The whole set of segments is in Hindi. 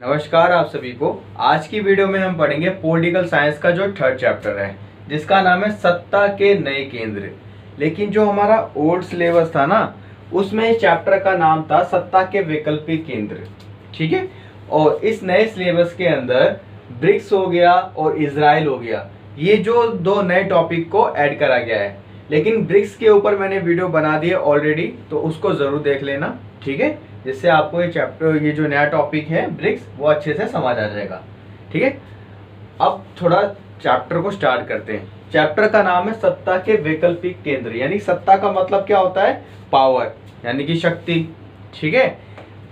नमस्कार आप सभी को। आज की वीडियो में हम पढ़ेंगे पॉलिटिकल साइंस का जो थर्ड चैप्टर है, जिसका नाम है सत्ता के नए केंद्र। लेकिन जो हमारा ओल्ड सिलेबस था ना, उसमें इस चैप्टर का नाम था सत्ता के वैकल्पिक केंद्र। ठीक है। और इस नए सिलेबस के अंदर ब्रिक्स हो गया और इजराइल हो गया, ये जो दो नए टॉपिक को ऐड करा गया है। लेकिन ब्रिक्स के ऊपर मैंने वीडियो बना दी है ऑलरेडी, तो उसको जरूर देख लेना। ठीक है, जिससे आपको ये चैप्टर, ये जो नया टॉपिक है ब्रिक्स, वो अच्छे से समझ आ जाएगा। ठीक है, अब थोड़ा चैप्टर को स्टार्ट करते हैं। चैप्टर का नाम है सत्ता के वैकल्पिक केंद्र। यानी सत्ता का मतलब क्या होता है? पावर, यानी कि शक्ति। ठीक है,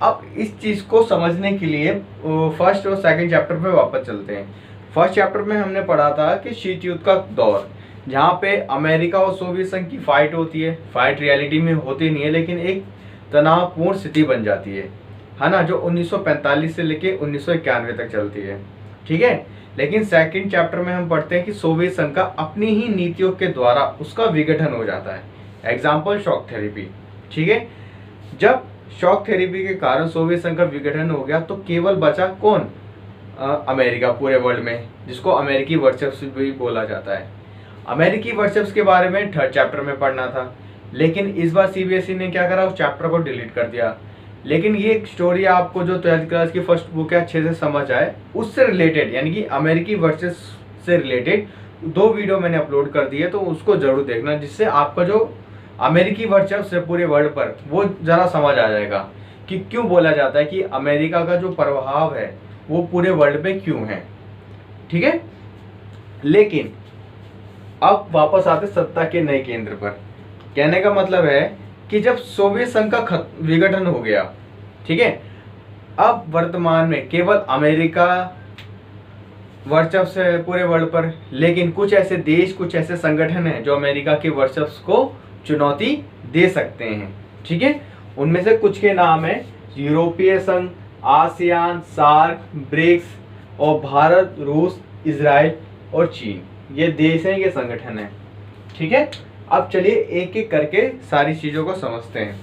अब इस चीज को समझने के लिए फर्स्ट और सेकंड चैप्टर पे वापस चलते हैं। फर्स्ट चैप्टर में हमने पढ़ा था कि शीत युद्ध का दौर, जहाँ पे अमेरिका और सोवियत संघ की फाइट होती है। फाइट रियलिटी में होती नहीं है, लेकिन एक तनावपूर्ण स्थिति बन जाती है ना, जो 1945 से लेके 1991 तक चलती है। ठीक है, लेकिन सेकंड चैप्टर में हम पढ़ते हैं कि सोवियत संघ का अपनी ही नीतियों के द्वारा उसका विघटन हो जाता है। Example shock therapy. ठीक है, जब शॉक थेरेपी के कारण सोवियत संघ का विघटन हो गया, तो केवल बचा कौन? अमेरिका पूरे वर्ल्ड में, जिसको अमेरिकी वर्चस्व भी बोला जाता है। अमेरिकी वर्चस्व के बारे में थर्ड चैप्टर में पढ़ना था, लेकिन इस बार सीबीएसई ने क्या करा, उस चैप्टर को डिलीट कर दिया। लेकिन ये एक स्टोरी आपको जो 12th क्लास की फर्स्ट बुक है अच्छे से समझ आए, उससे रिलेटेड, यानी कि अमेरिकी वर्चस्व से रिलेटेड 2 वीडियो मैंने अपलोड कर दिए, तो उसको जरूर देखना, जिससे आपका जो अमेरिकी वर्चस्व है पूरे वर्ल्ड पर, वो जरा समझ आ जाएगा कि क्यों बोला जाता है कि अमेरिका का जो प्रभाव है वो पूरे वर्ल्ड पे क्यों है। ठीक है, लेकिन अब वापस आते सत्ता के नए केंद्र पर। कहने का मतलब है कि जब सोवियत संघ का विघटन हो गया, ठीक है, अब वर्तमान में केवल अमेरिका वर्चस्व है पूरे वर्ल्ड पर। लेकिन कुछ ऐसे देश, कुछ ऐसे संगठन हैं जो अमेरिका के वर्चस्व को चुनौती दे सकते हैं। ठीक है, उनमें से कुछ के नाम है यूरोपीय संघ, आसियान, सार्क, ब्रिक्स और भारत, रूस, इजराइल और चीन। ये देश हैं, ये संगठन है। ठीक है, अब चलिए एक एक करके सारी चीजों को समझते हैं।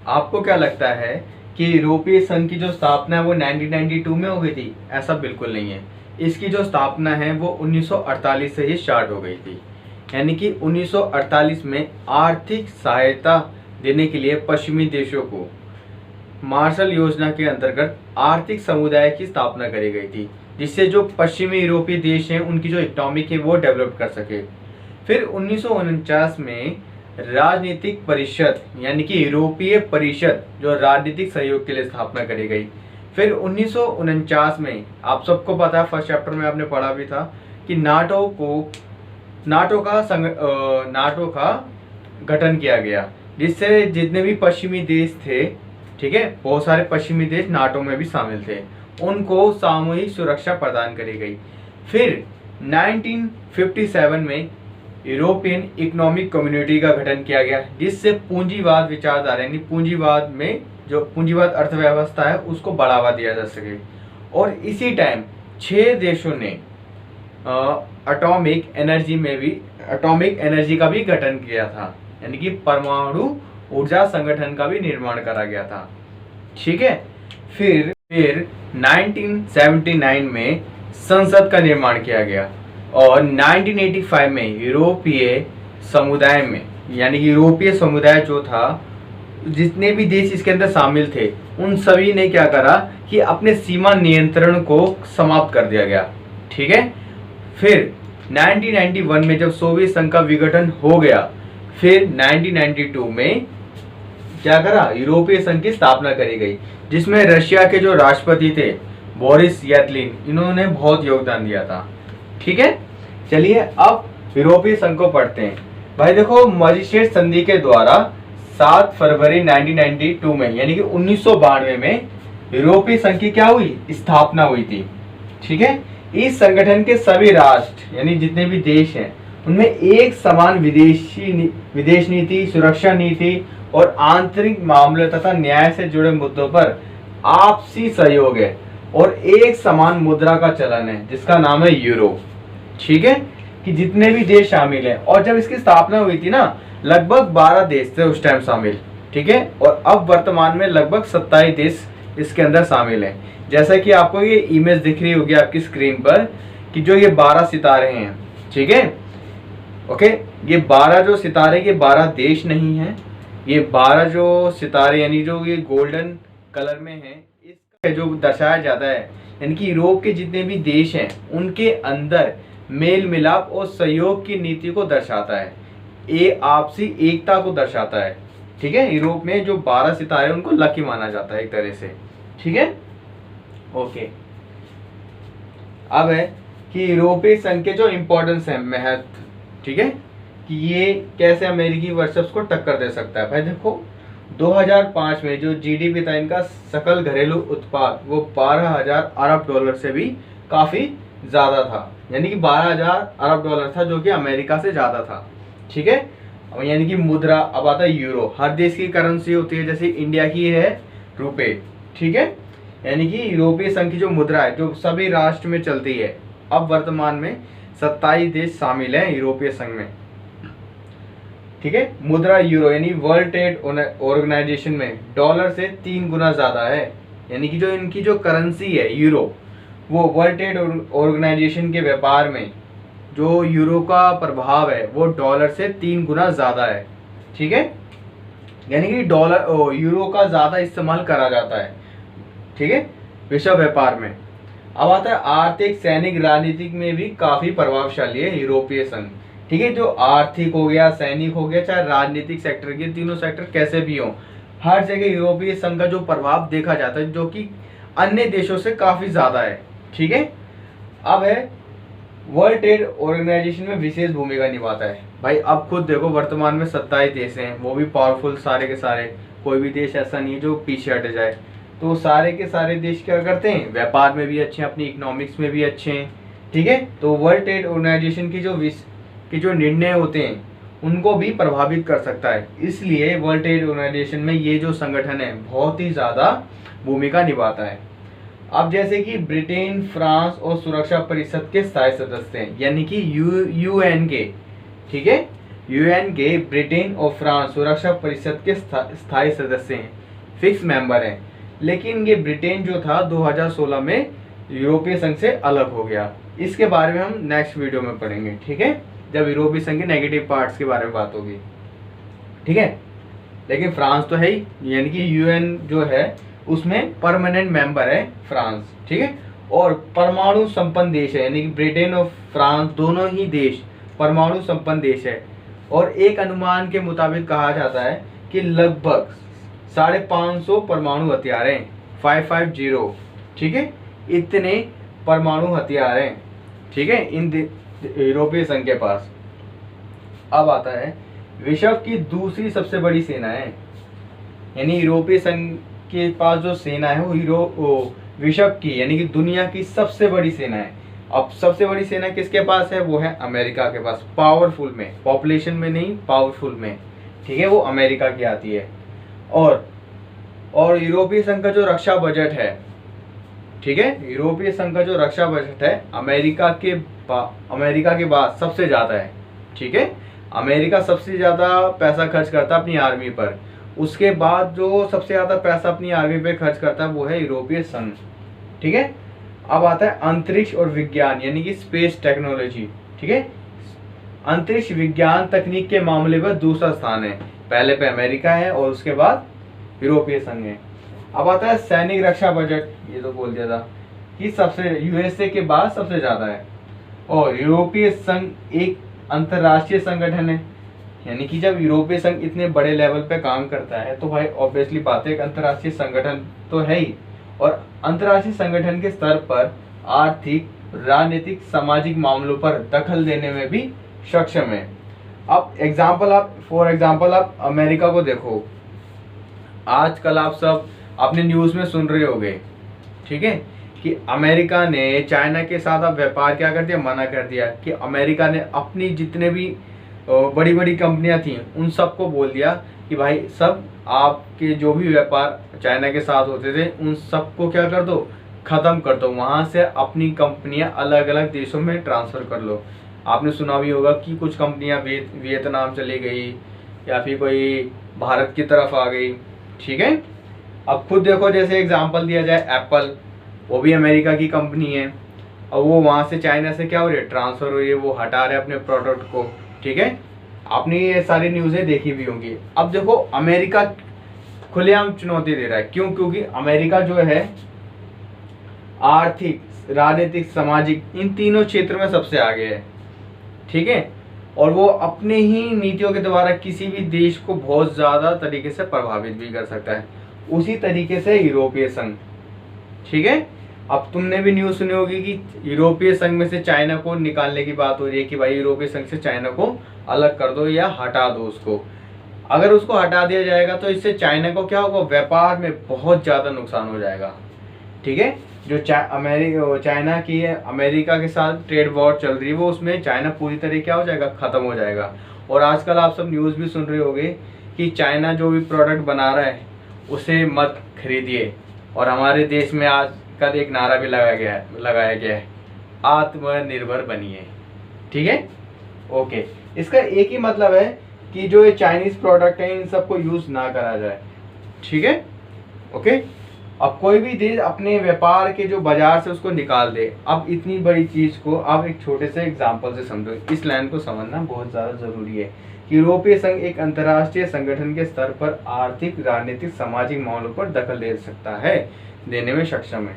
आपको क्या लगता है कि यूरोपीय संघ की जो स्थापना है वो 1992 में हो गई थी? ऐसा बिल्कुल नहीं है। इसकी जो स्थापना है वो 1948 से ही स्टार्ट हो गई थी। यानी कि 1948 में आर्थिक सहायता देने के लिए पश्चिमी देशों को मार्शल योजना के अंतर्गत आर्थिक समुदाय की स्थापना करी गई थी, जिससे जो पश्चिमी यूरोपीय देश हैं उनकी जो इकोनॉमिक है वो डेवलप कर सके। फिर 1949 में राजनीतिक परिषद, यानी कि यूरोपीय परिषद, जो राजनीतिक सहयोग के लिए स्थापना करी गई। फिर 1949 में आप सबको पता है, फर्स्ट चैप्टर में आपने पढ़ा भी था कि नाटो का गठन किया गया, जिससे जितने भी पश्चिमी देश थे, ठीक है, बहुत सारे पश्चिमी देश नाटो में भी शामिल थे, उनको सामूहिक सुरक्षा प्रदान करी गई। फिर 1957 में यूरोपियन इकोनॉमिक कम्युनिटी का गठन किया गया, जिससे पूंजीवाद विचारधारा, यानी पूंजीवाद में जो पूंजीवाद अर्थव्यवस्था है उसको बढ़ावा दिया जा सके। और इसी टाइम 6 देशों ने एटॉमिक एनर्जी का भी गठन किया था, यानी कि परमाणु ऊर्जा संगठन का भी निर्माण करा गया था। ठीक है, फिर 1979 में संसद का निर्माण किया गया और 1985 में यूरोपीय समुदाय में, यानी कि यूरोपीय समुदाय जो था, जितने भी देश इसके अंदर शामिल थे, उन सभी ने क्या करा कि अपने सीमा नियंत्रण को समाप्त कर दिया गया। ठीक है, फिर 1991 में जब सोवियत संघ का विघटन हो गया, फिर 1992 में क्या करा, यूरोपीय संघ की स्थापना करी गई, जिसमें रशिया के जो राष्ट्रपति थे बोरिस येल्त्सिन, इन्होंने बहुत योगदान दिया था। ठीक है, चलिए अब यूरोपीय संघ को पढ़ते हैं। भाई देखो, मजिस्ट्रेट संधि के द्वारा 7 फरवरी 1992 में, यानी कि 1992 में यूरोपीय संघ की क्या हुई, स्थापना हुई थी। ठीक है, इस संगठन के सभी राष्ट्र, यानी जितने भी देश हैं, उनमें एक समान विदेश नीति, सुरक्षा नीति और आंतरिक मामले तथा न्याय से जुड़े मुद्दों पर आपसी सहयोग है और एक समान मुद्रा का चलन है, जिसका नाम है यूरो। ठीक है, कि जितने भी देश शामिल हैं, और जब इसकी स्थापना हुई थी ना, लगभग 12 देश थे उस टाइम शामिल। ठीक है, और अब वर्तमान में लगभग 27 देश इसके अंदर शामिल हैं। जैसा कि आपको ये इमेज दिख रही होगी आपकी स्क्रीन पर कि जो ये 12 सितारे हैं, ठीक है, ओके, ये 12 जो सितारे के 12 देश नहीं हैं, ये 12 जो सितारे यानी जो ये गोल्डन कलर में है, इसका जो दर्शाया जाता है यानी कि यूरोप के जितने भी देश हैं उनके अंदर मेल मिलाप और सहयोग की नीति को दर्शाता है, ये आपसी एकता को दर्शाता है, ठीक है। यूरोप में जो 12 सितारे उनको लकी माना जाता है एक तरह से, ठीक है, ओके। अब है कि यूरोपीय संघ के जो इम्पोर्टेंस है, महत्व, ठीक है, कि ये कैसे अमेरिकी वर्चस्व को टक्कर दे सकता है। भाई देखो 2005 में जो जीडीपी था इनका, सकल घरेलू उत्पाद, वो 12,000 अरब डॉलर से भी काफी ज्यादा था, यानी कि 12,000 अरब डॉलर था जो कि अमेरिका से ज्यादा था, ठीक है। यानी कि मुद्रा, अब आता है यूरो, हर देश की करेंसी होती है, जैसे इंडिया की है रुपए, ठीक है, यानी कि यूरोपीय संघ की जो मुद्रा है जो सभी राष्ट्र में चलती है। अब वर्तमान में 27 देश शामिल हैं यूरोपीय संघ में, ठीक है। मुद्रा यूरो यानी वर्ल्ड ट्रेड ऑर्गेनाइजेशन में डॉलर से 3 गुना ज्यादा है, यानी कि जो इनकी जो करेंसी है यूरो, वो वर्ल्ड ट्रेड ऑर्गेनाइजेशन के व्यापार में जो यूरो का प्रभाव है वो डॉलर से 3 गुना ज्यादा है, ठीक है, यानी कि डॉलर यूरो का ज्यादा इस्तेमाल करा जाता है, ठीक है, विश्व व्यापार में। अब आता है आर्थिक, सैनिक, राजनीतिक में भी काफी प्रभावशाली है यूरोपीय संघ, ठीक है। जो आर्थिक हो गया, सैनिक हो गया, चाहे राजनीतिक सेक्टर के, तीनों सेक्टर कैसे भी हो, हर जगह यूरोपीय संघ का जो प्रभाव देखा जाता है जो कि अन्य देशों से काफी ज्यादा है, ठीक है। अब है वर्ल्ड ट्रेड ऑर्गेनाइजेशन में विशेष भूमिका निभाता है। भाई अब खुद देखो वर्तमान में 27 देश हैं, वो भी पावरफुल सारे के सारे, कोई भी देश ऐसा नहीं है जो पीछे हट जाए, तो सारे के सारे देश क्या करते हैं, व्यापार में भी अच्छे हैं, अपनी इकोनॉमिक्स में भी अच्छे हैं, ठीक है। तो वर्ल्ड ट्रेड ऑर्गेनाइजेशन की जो निर्णय होते हैं उनको भी प्रभावित कर सकता है, इसलिए वर्ल्ड ट्रेड ऑर्गेनाइजेशन में ये जो संगठन है बहुत ही ज्यादा भूमिका निभाता है। अब जैसे कि ब्रिटेन, फ्रांस और सुरक्षा परिषद के स्थायी सदस्य हैं, यानी कि यूएन के, ठीक है, यूएन के ब्रिटेन और फ्रांस सुरक्षा परिषद के स्थायी सदस्य हैं, फिक्स मेंबर हैं। लेकिन ये ब्रिटेन जो था 2016 में यूरोपीय संघ से अलग हो गया, इसके बारे में हम नेक्स्ट वीडियो में पढ़ेंगे, ठीक है, जब यूरोपीय संघ के नेगेटिव पार्ट्स के बारे में बात होगी, ठीक है। लेकिन फ्रांस तो है ही, यानी कि यूएन जो है उसमें परमानेंट मेंबर है फ्रांस, ठीक है, और परमाणु संपन्न देश है, यानी कि ब्रिटेन और फ्रांस दोनों ही देश परमाणु संपन्न देश है। और एक अनुमान के मुताबिक कहा जाता है कि लगभग 550 परमाणु हथियार हैं, 550, ठीक है, इतने परमाणु हथियार हैं, ठीक है, इन यूरोपीय संघ के पास। अब आता है विश्व की दूसरी सबसे बड़ी सेना है, यानी यूरोपीय संघ के पास जो सेना है वो विश्व की यानी कि दुनिया की सबसे बड़ी सेना है। अब सबसे बड़ी सेना किसके पास है, वो है अमेरिका के पास, पावरफुल में, पॉपुलेशन में नहीं, पावरफुल में, ठीक है, वो अमेरिका की आती है। और यूरोपीय संघ का जो रक्षा बजट है, ठीक है, यूरोपीय संघ का जो रक्षा बजट है अमेरिका के बाद सबसे ज्यादा है, ठीक है, अमेरिका सबसे ज्यादा पैसा खर्च करता है अपनी आर्मी पर, उसके बाद जो सबसे ज्यादा पैसा अपनी आर्मी पे खर्च करता है वो है यूरोपीय संघ, ठीक है। अब आता है अंतरिक्ष और विज्ञान यानी कि स्पेस टेक्नोलॉजी, ठीक है, अंतरिक्ष विज्ञान तकनीक के मामले पर दूसरा स्थान है, पहले पे अमेरिका है और उसके बाद यूरोपीय संघ है। अब आता है सैनिक रक्षा बजट, ये तो बोल दिया था कि सबसे यूएसए के बाद सबसे ज्यादा है। और यूरोपीय संघ एक अंतरराष्ट्रीय संगठन है, यानी कि जब यूरोपीय संघ इतने बड़े लेवल पे काम करता है तो भाई ऑब्वियसली बात है एक अंतरराष्ट्रीय संगठन तो है ही, और अंतरराष्ट्रीय संगठन के स्तर पर आर्थिक, राजनीतिक, सामाजिक मामलों पर दखल देने में भी सक्षम है। अब फॉर एग्जाम्पल आप अमेरिका को देखो, आजकल आप सब अपने न्यूज में सुन रहे होंगे, ठीक है, कि अमेरिका ने चाइना के साथ अब व्यापार क्या कर दिया, मना कर दिया, कि अमेरिका ने अपनी जितने भी बड़ी बड़ी कंपनियां थी उन सबको बोल दिया कि भाई सब आपके जो भी व्यापार चाइना के साथ होते थे उन सबको क्या कर दो, खत्म कर दो, वहां से अपनी कंपनियां अलग अलग देशों में ट्रांसफर कर लो। आपने सुना भी होगा कि कुछ कंपनियां वियतनाम चली गई या फिर कोई भारत की तरफ आ गई, ठीक है। अब खुद देखो, जैसे एग्जांपल दिया जाए एप्पल, वो भी अमेरिका की कंपनी है। और वो वहाँ से चाइना से क्या हो रही है, ट्रांसफ़र हो रही है, वो हटा रहे हैं अपने प्रोडक्ट को। ठीक है, आपने ये सारी न्यूज़ें देखी भी होंगी। अब देखो अमेरिका खुलेआम चुनौती दे रहा है, क्यों? क्योंकि अमेरिका जो है आर्थिक, राजनीतिक, सामाजिक इन तीनों क्षेत्र में सबसे आगे है। ठीक है, और वो अपने ही नीतियों के द्वारा किसी भी देश को बहुत ज़्यादा तरीके से प्रभावित भी कर सकता है। उसी तरीके से यूरोपीय संघ, ठीक है, अब तुमने भी न्यूज़ सुनी होगी कि यूरोपीय संघ में से चाइना को निकालने की बात हो रही है कि भाई यूरोपीय संघ से चाइना को अलग कर दो या हटा दो उसको। अगर उसको हटा दिया जाएगा तो इससे चाइना को क्या होगा, व्यापार में बहुत ज़्यादा नुकसान हो जाएगा। ठीक है, जो चाइना की है अमेरिका के साथ ट्रेड वॉर चल रही है, वो उसमें चाइना पूरी तरह क्या हो जाएगा, ख़त्म हो जाएगा। और आजकल आप सब न्यूज़ भी सुन रहे होंगे कि चाइना जो भी प्रोडक्ट बना रहा है उसे मत खरीदिए। और हमारे देश में आजकल एक नारा भी लगाया गया है, आत्मनिर्भर बनिए। ठीक है, ओके, इसका एक ही मतलब है कि जो ये चाइनीज़ प्रोडक्ट है इन सबको यूज़ ना करा जाए। ठीक है, ओके। अब कोई भी देश अपने व्यापार के जो बाजार से उसको निकाल दे। अब इतनी बड़ी चीज़ को आप एक छोटे से एग्जांपल से समझो, इस लाइन को समझना बहुत ज़्यादा ज़रूरी है। यूरोपीय संघ एक अंतर्राष्ट्रीय संगठन के स्तर पर आर्थिक, राजनीतिक, सामाजिक मामलों पर दखल दे सकता है, देने में सक्षम है।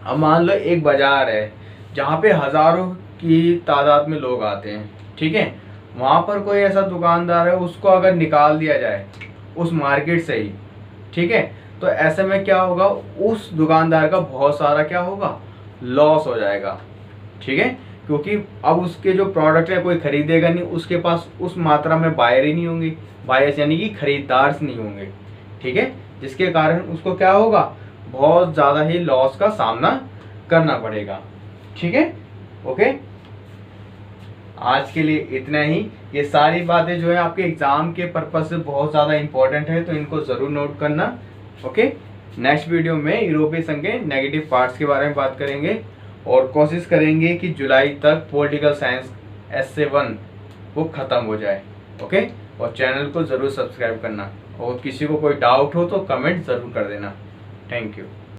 अब मान लो एक बाजार है जहाँ पे हज़ारों की तादाद में लोग आते हैं। ठीक है, वहाँ पर कोई ऐसा दुकानदार है, उसको अगर निकाल दिया जाए उस मार्केट से ही, ठीक है, तो ऐसे में क्या होगा, उस दुकानदार का बहुत सारा क्या होगा, लॉस हो जाएगा। ठीक है, क्योंकि अब उसके जो प्रोडक्ट है कोई खरीदेगा नहीं, उसके पास उस मात्रा में बायर ही नहीं होंगे, बायर्स यानी कि खरीदार नहीं होंगे। ठीक है, जिसके कारण उसको क्या होगा, बहुत ज़्यादा ही लॉस का सामना करना पड़ेगा। ठीक है, ओके, आज के लिए इतना ही। ये सारी बातें जो है आपके एग्जाम के पर्पज से बहुत ज़्यादा इंपॉर्टेंट है, तो इनको ज़रूर नोट करना। ओके, नेक्स्ट वीडियो में यूरोपीय संघ के नेगेटिव पार्ट्स के बारे में बात करेंगे और कोशिश करेंगे कि जुलाई तक पॉलिटिकल साइंस SA1 वो ख़त्म हो जाए। ओके, और चैनल को ज़रूर सब्सक्राइब करना, और किसी को कोई डाउट हो तो कमेंट ज़रूर कर देना। Thank you.